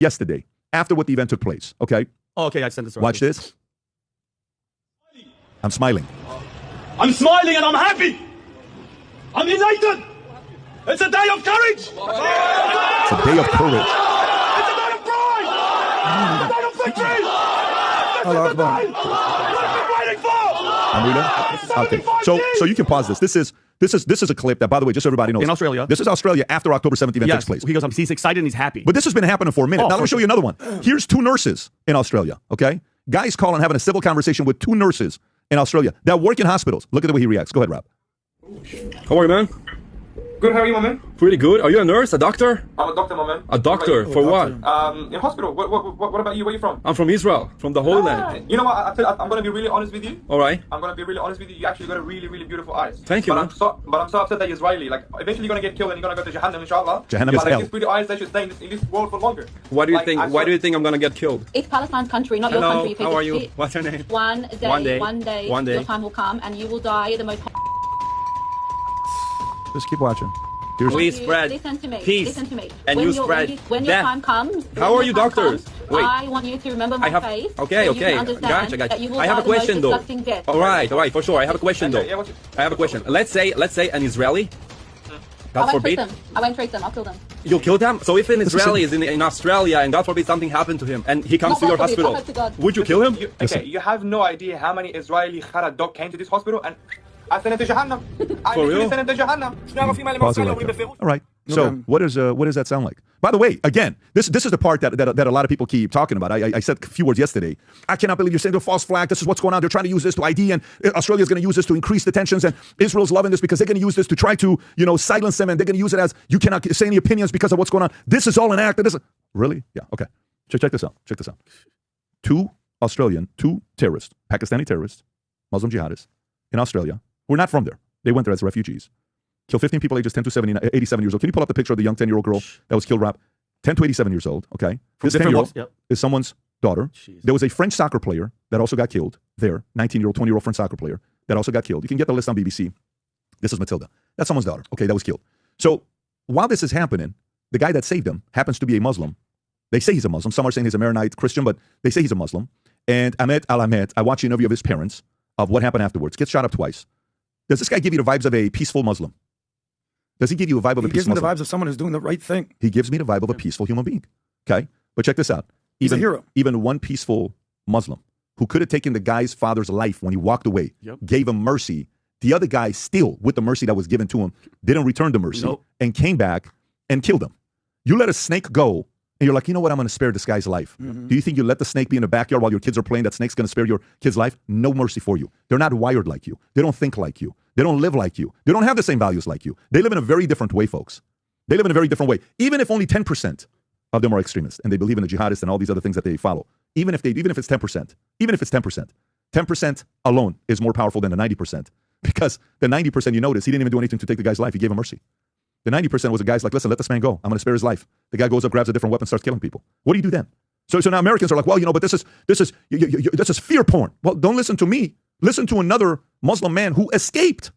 yesterday, after what the event took place, okay? Oh, okay, I sent this. Watch this. I'm smiling. I'm smiling and I'm happy. I'm elated. It's a day of courage. It's a day of courage. It's a day of pride. It's a day of victory. This is the day we've been waiting for. Okay. So you can pause this. This is a clip that, by the way, just so everybody knows. In Australia. This is Australia after October 7th event takes place. He goes, he's excited and he's happy. But this has been happening for a minute. Now let me show you another one. Here's 2 nurses in Australia, okay? Guys calling, having a civil conversation with 2 nurses in Australia that work in hospitals. Look at the way he reacts. Go ahead, Rob. How are you, man? Good, how are you, my man? Pretty good. Are you a nurse, a doctor? I'm a doctor, my man. A doctor? For what? In hospital. What about you? Where are you from? I'm from Israel, from the Holy Land. You know what? I'm going to be really honest with you. All right. I'm going to be really honest with you. You actually got a really, really beautiful eyes. Thank you, but I'm so upset that you're Israeli. Like, eventually you're going to get killed and you're going to go to Jahannam, inshallah. Jahannam is hell. These pretty eyes, they should stay in this world for longer. Why do you think? Why do you think I'm going to get killed? It's Palestine's country, not your country. How are you? What's your name? One day, your time will come and you will die the most... Just keep watching. We spread peace. Listen to me. And you spread when your time comes. How are you doctors? Wait. I want you to remember my face. Okay. Gotcha. I have a question though. All right, for sure. I have a question though. I have a question. Let's say an Israeli. God forbid. I won't treat them. I'll kill them. You'll kill them? So if an Israeli is in Australia and God forbid something happened to him and he comes to your hospital, would you kill him? You have no idea how many Israeli Khara dog came to this hospital and I sent him to Jahannam. For real? Sent him to Jahannam. All right. So what does that sound like? By the way, again, this is the part that a lot of people keep talking about. I said a few words yesterday. I cannot believe you're saying they're false flag. This is what's going on. They're trying to use this to ID, and Australia's going to use this to increase the tensions, and Israel's loving this because they're going to use this to try to, silence them, and they're going to use it as you cannot say any opinions because of what's going on. This is all an act. Really? Yeah. Okay. Check this out. 2 terrorists, Pakistani terrorists, Muslim jihadists in Australia. We're not from there. They went there as refugees. Killed 15 people ages 10 to 87 years old. Can you pull up the picture of the young 10-year-old girl that was killed, Rob? 10 to 87 years old, okay? This 10-year-old is someone's daughter. Jeez. There was a French soccer player that also got killed there, 19-year-old, 20-year-old French soccer player that also got killed. You can get the list on BBC. This is Matilda. That's someone's daughter, okay, that was killed. So while this is happening, the guy that saved him happens to be a Muslim. They say he's a Muslim. Some are saying he's a Maronite Christian, but they say he's a Muslim. And Ahmed Al-Ahmed, I watched an interview of his parents of what happened afterwards. Gets shot up twice. Does this guy give you the vibes of a peaceful Muslim? Does he give you a vibe of a peaceful Muslim? He gives me the vibes of someone who's doing the right thing. He gives me the vibe of a peaceful human being. Okay? But check this out. He's a hero. Even one peaceful Muslim who could have taken the guy's father's life when he walked away, gave him mercy. The other guy still, with the mercy that was given to him, didn't return the mercy and came back and killed him. You let a snake go and you're like, you know what, I'm going to spare this guy's life. Do you think you let the snake be in the backyard while your kids are playing, that snake's going to spare your kid's life? No mercy for you. They're not wired like you. They don't think like you. They don't live like you. They don't have the same values like you. They live in a very different way, folks. They live in a very different way. Even if only 10% of them are extremists and they believe in the jihadists and all these other things that they follow. Even if it's 10%, 10% alone is more powerful than the 90%. Because the 90%, you notice, he didn't even do anything to take the guy's life. He gave him mercy. The 90% was the guy's like, listen, let this man go. I'm going to spare his life. The guy goes up, grabs a different weapon, starts killing people. What do you do then? So now Americans are like, well, but this is fear porn. Well, don't listen to me. Listen to another Muslim man who escaped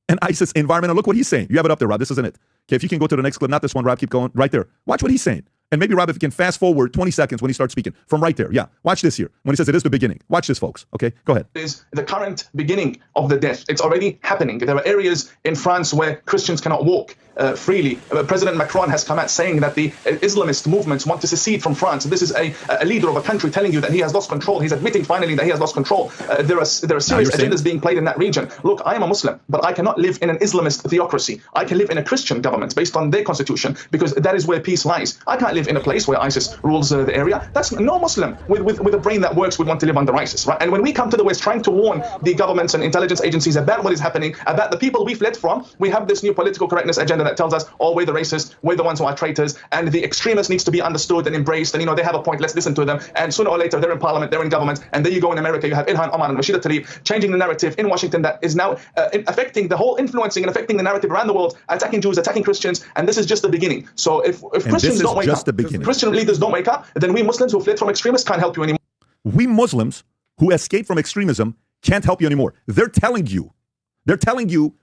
an ISIS environment. And look what he's saying. You have it up there, Rob. This isn't it. Okay, if you can go to the next clip, not this one, Rob, keep going. Right there. Watch what he's saying. And maybe, Rob, if you can fast forward 20 seconds when he starts speaking. From right there. Yeah. Watch this here. When he says it is the beginning. Watch this, folks. Okay, go ahead. Is the current beginning of the death. It's already happening. There are areas in France where Christians cannot walk freely. President Macron has come out saying that the Islamist movements want to secede from France. This is a leader of a country telling you that he has lost control. He's admitting finally that he has lost control. There are serious agendas being played in that region. Look, I am a Muslim, but I cannot live in an Islamist theocracy. I can live in a Christian government based on their constitution because that is where peace lies. I can't live in a place where ISIS rules the area. That's no Muslim with a brain that works would want to live under ISIS, right? And when we come to the West trying to warn the governments and intelligence agencies about what is happening, about the people we fled from, we have this new political correctness agenda that tells us, oh, we're the racists, we're the ones who are traitors, and the extremists needs to be understood and embraced, and they have a point, let's listen to them, and sooner or later they're in parliament, they're in government, and there you go in America, you have Ilhan Omar and Rashida Tlaib changing the narrative in Washington that is now affecting the whole, influencing and affecting the narrative around the world, attacking Jews, attacking Christians, and this is just the beginning. So if Christians don't wake up, if Christian leaders don't wake up, then we Muslims who fled from extremists can't help you anymore. We Muslims who escaped from extremism can't help you anymore. They're telling you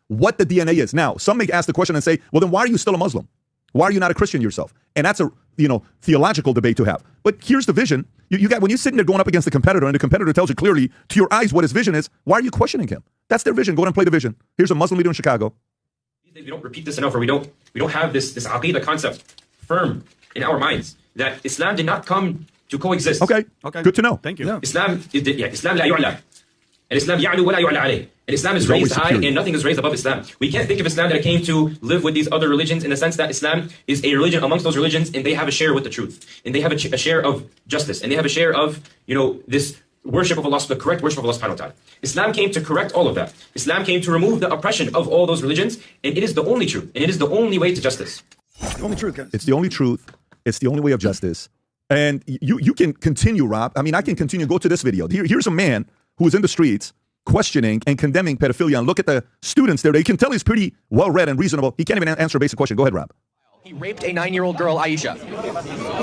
what the DNA is. Now, some may ask the question and say, well, then why are you still a Muslim? Why are you not a Christian yourself? And that's a theological debate to have. But here's the vision. You got when you're sitting there going up against the competitor, and the competitor tells you clearly to your eyes what his vision is. Why are you questioning him? That's their vision. Go ahead and play the vision. Here's a Muslim leader in Chicago. We don't repeat this enough, or we don't have this aqidah concept firm in our minds that Islam did not come to coexist. Okay. Good to know. Thank you. Yeah. Islam la yu'la. And Islam ya'lu wa la yu'la alayh. And Islam is raised high, and nothing is raised above Islam. We can't think of Islam that it came to live with these other religions in the sense that Islam is a religion amongst those religions, and they have a share with the truth, and they have a share of justice, and they have a share of this worship of Allah, the correct worship of Allah subhanahu wa ta'ala. Islam came to correct all of that. Islam came to remove the oppression of all those religions, and it is the only truth, and it is the only way to justice. The only truth, guys. It's the only truth. It's the only way of justice. And you can continue, Rob. I mean, I can continue. Go to this video. Here's a man who is in the streets questioning and condemning pedophilia. And look at the students there. You can tell he's pretty well-read and reasonable. He can't even answer a basic question. Go ahead, Rob. He raped a 9-year-old girl, Aisha.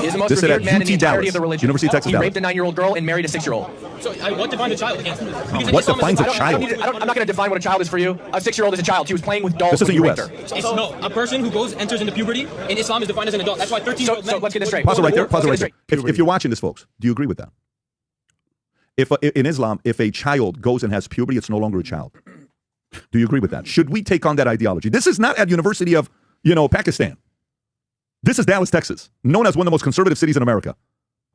He is the most revered man in the entirety of the religion. University of Texas, he raped a 9-year-old girl and married a 6-year-old. So what defines a child? What defines a child? I'm not going to define what a child is for you. A 6-year-old is a child. She was playing with dolls. This isn't U.S. No, a person who enters into puberty in Islam is defined as an adult. That's why 13-year-old men... So let's get this straight. Pause it right there. Pause it right there. If you're watching this, folks, do you agree with that? If in Islam, if a child goes and has puberty, it's no longer a child. Do you agree with that? Should we take on that ideology? This is not at University of, Pakistan. This is Dallas, Texas, known as one of the most conservative cities in America.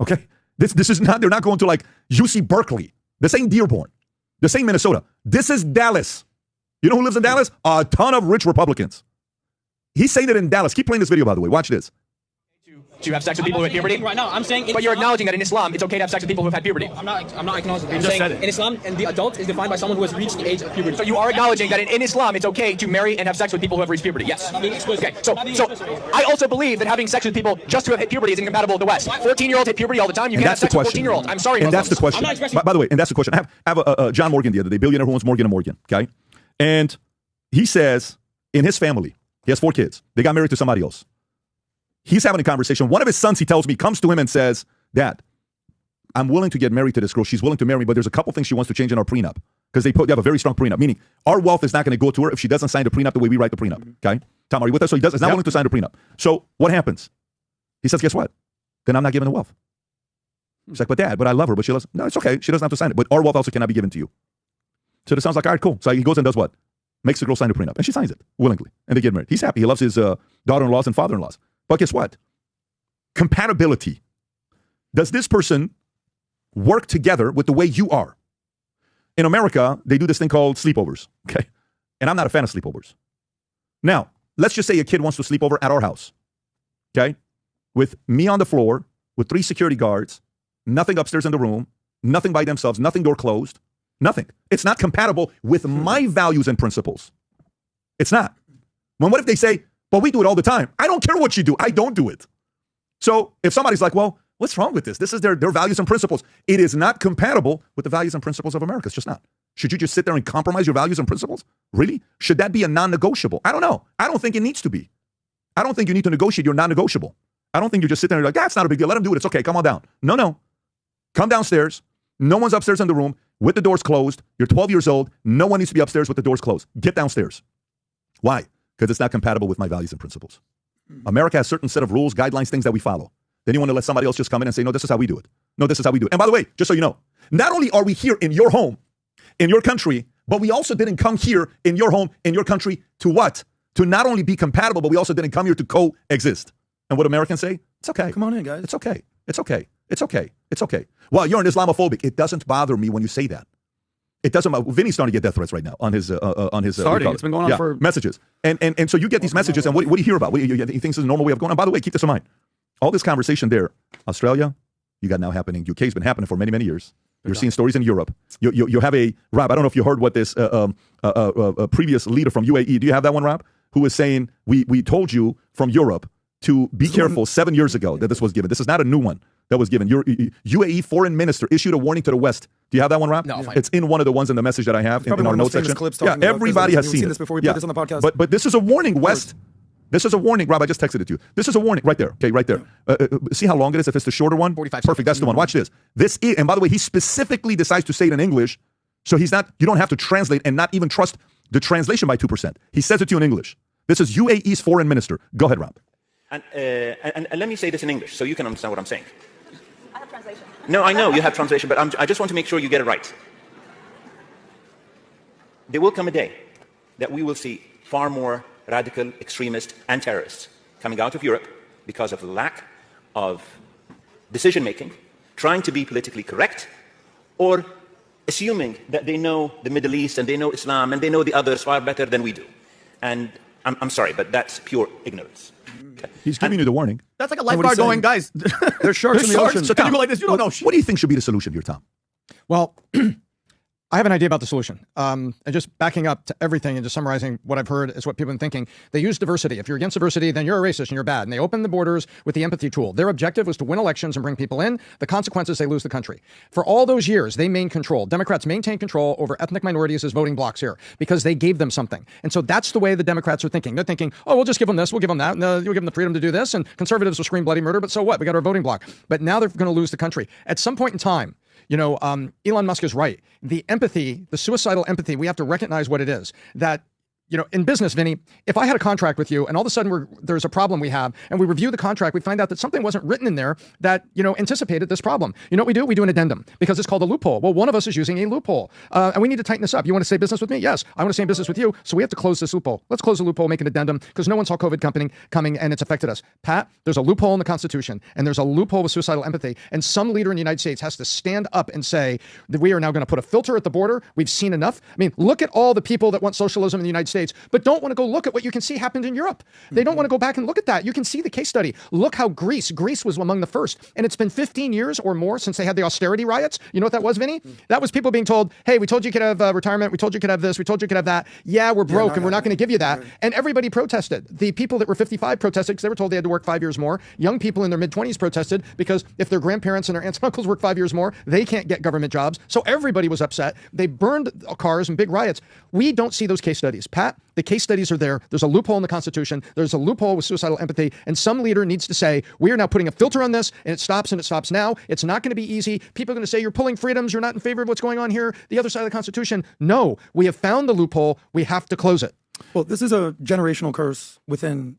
Okay? This is not, they're not going to like UC Berkeley. This ain't Dearborn. This ain't Minnesota. This is Dallas. You know who lives in Dallas? A ton of rich Republicans. He's saying it in Dallas. Keep playing this video, by the way. Watch this. To have sex with people who have puberty? Right now, I'm saying... But you're acknowledging that in Islam, it's okay to have sex with people who have had puberty. I'm not acknowledging. I'm saying in Islam, and the adult is defined by someone who has reached the age of puberty. So you are acknowledging that in Islam, it's okay to marry and have sex with people who have reached puberty? Yes. Okay. So I also believe that having sex with people just who have hit puberty is incompatible with the West. 14-year-olds hit puberty all the time. You can't have sex with 14-year-olds. I'm sorry, and that's the question. By the way, and that's the question. I have a John Morgan the other day, billionaire who owns Morgan & Morgan, okay? And he says in his family, he has 4 kids. They got married to somebody else. He's having a conversation. One of his sons, he tells me, comes to him and says, Dad, I'm willing to get married to this girl. She's willing to marry me, but there's a couple things she wants to change in our prenup. Because they have a very strong prenup, meaning our wealth is not going to go to her if she doesn't sign the prenup the way we write the prenup. Okay? Tom, are you with us? So he's not willing to sign the prenup. So what happens? He says, guess what? Then I'm not giving the wealth. He's like, but Dad, I love her, but she doesn't. No, it's okay. She doesn't have to sign it. But our wealth also cannot be given to you. So the son's like, all right, cool. So he goes and does what? Makes the girl sign the prenup. And she signs it willingly. And they get married. He's happy. He loves his daughter-in-laws and father-in-laws. But guess what? Compatibility. Does this person work together with the way you are? In America, they do this thing called sleepovers, okay? And I'm not a fan of sleepovers. Now, let's just say a kid wants to sleep over at our house, okay? With me on the floor, with 3 security guards, nothing upstairs in the room, nothing by themselves, nothing door closed, nothing. It's not compatible with my values and principles. It's not. What if they say, but we do it all the time. I don't care what you do. I don't do it. So if somebody's like, well, what's wrong with this? This is their values and principles. It is not compatible with the values and principles of America. It's just not. Should you just sit there and compromise your values and principles? Really? Should that be a non-negotiable? I don't know. I don't think it needs to be. I don't think you need to negotiate your non-negotiable. I don't think you just sit there and you're like, it's not a big deal. Let them do it. It's okay. Come on down. No. Come downstairs. No one's upstairs in the room with the doors closed. You're 12 years old. No one needs to be upstairs with the doors closed. Get downstairs. Why? Because it's not compatible with my values and principles. America has a certain set of rules, guidelines, things that we follow. Then you want to let somebody else just come in and say, no, this is how we do it. No, this is how we do it. And by the way, just so you know, not only are we here in your home, in your country, but we also didn't come here in your home, in your country to what? To not only be compatible, but we also didn't come here to coexist. And what Americans say? It's okay. Come on in, guys. It's okay. It's okay. It's okay. It's okay. Well, you're an Islamophobic. It doesn't bother me when you say that. It doesn't matter. Vinny's starting to get death threats right now on his starting. It's been going on for messages. And so you get these messages, and what do you hear about? You think this is a normal way of going? And by the way, keep this in mind. All this conversation there, Australia, you got now happening. UK has been happening for many, many years. You're seeing stories in Europe. You have a Rob. I don't know if you heard what this previous leader from UAE. Do you have that one, Rob? Who is saying we told you from Europe to be careful 7 years ago that this was given. This is not a new one that was given. Your UAE foreign minister issued a warning to the West. Do you have that one, Rob? No. It's in one of the ones in the message that I have in our notes section. Yeah, everybody has seen this before we put this on the podcast. But this is a warning, West. This is a warning, Rob. I just texted it to you. This is a warning right there. Okay, right there. See how long it is? If it's the shorter one, 45 perfect. That's the one. Watch this. This is, and by the way, he specifically decides to say it in English, so he's not. You don't have to translate and not even trust the translation by 2%. He says it to you in English. This is UAE's foreign minister. Go ahead, Rob. And let me say this in English so you can understand what I'm saying. I have translation. No, I know you have translation, but I just want to make sure you get it right. There will come a day that we will see far more radical extremists and terrorists coming out of Europe because of the lack of decision-making, trying to be politically correct, or assuming that they know the Middle East and they know Islam and they know the others far better than we do. And I'm sorry, but that's pure ignorance. He's giving you the warning. That's like a lifeguard going, guys. There's sharks in the ocean. So can you go like this? You don't know shit. What do you think should be the solution here, Tom? Well, I have an idea about the solution. And just backing up to everything and just summarizing what I've heard is what people have been thinking. They use diversity. If you're against diversity, then you're a racist and you're bad. And they open the borders with the empathy tool. Their objective was to win elections and bring people in. The consequences, they lose the country. For all those years, they maintained control. Democrats maintained control over ethnic minorities as voting blocks here because they gave them something. And so that's the way the Democrats are thinking. They're thinking, oh, we'll just give them this, we'll give them that. No, we'll give them the freedom to do this. And conservatives will scream bloody murder, but so what? We got our voting block. But now they're going to lose the country. At some point in time, Elon Musk is right. The empathy, the suicidal empathy, we have to recognize what it is. That, in business, Vinny, if I had a contract with you and all of a sudden there's a problem we have and we review the contract, we find out that something wasn't written in there that, anticipated this problem. You know what we do? We do an addendum because it's called a loophole. Well, one of us is using a loophole and we need to tighten this up. You want to say business with me? Yes. I want to stay in business with you. So we have to close this loophole. Let's close the loophole, make an addendum because no one saw COVID coming and it's affected us. Pat, there's a loophole in the Constitution and there's a loophole with suicidal empathy. And some leader in the United States has to stand up and say that we are now going to put a filter at the border. We've seen enough. I mean, look at all the people that want socialism in the United States, but don't want to go look at what you can see happened in Europe. They don't want to go back and look at that. You can see the case study. Look how Greece was among the first. And it's been 15 years or more since they had the austerity riots. You know what that was, Vinny? That was people being told, hey, we told you could have retirement. We told you could have this. We told you could have that. Yeah, we're broke and we're not going to give you that. And everybody protested. The people that were 55 protested because they were told they had to work 5 years more. Young people in their mid-20s protested because if their grandparents and their aunts and uncles work 5 years more, they can't get government jobs. So everybody was upset. They burned cars and big riots. We don't see those case studies. Pat, the case studies are there. There's a loophole in the Constitution. There's a loophole with suicidal empathy. And some leader needs to say, we are now putting a filter on this and it stops now. It's not going to be easy. People are going to say, you're pulling freedoms. You're not in favor of what's going on here. The other side of the Constitution. No, we have found the loophole. We have to close it. Well, this is a generational curse within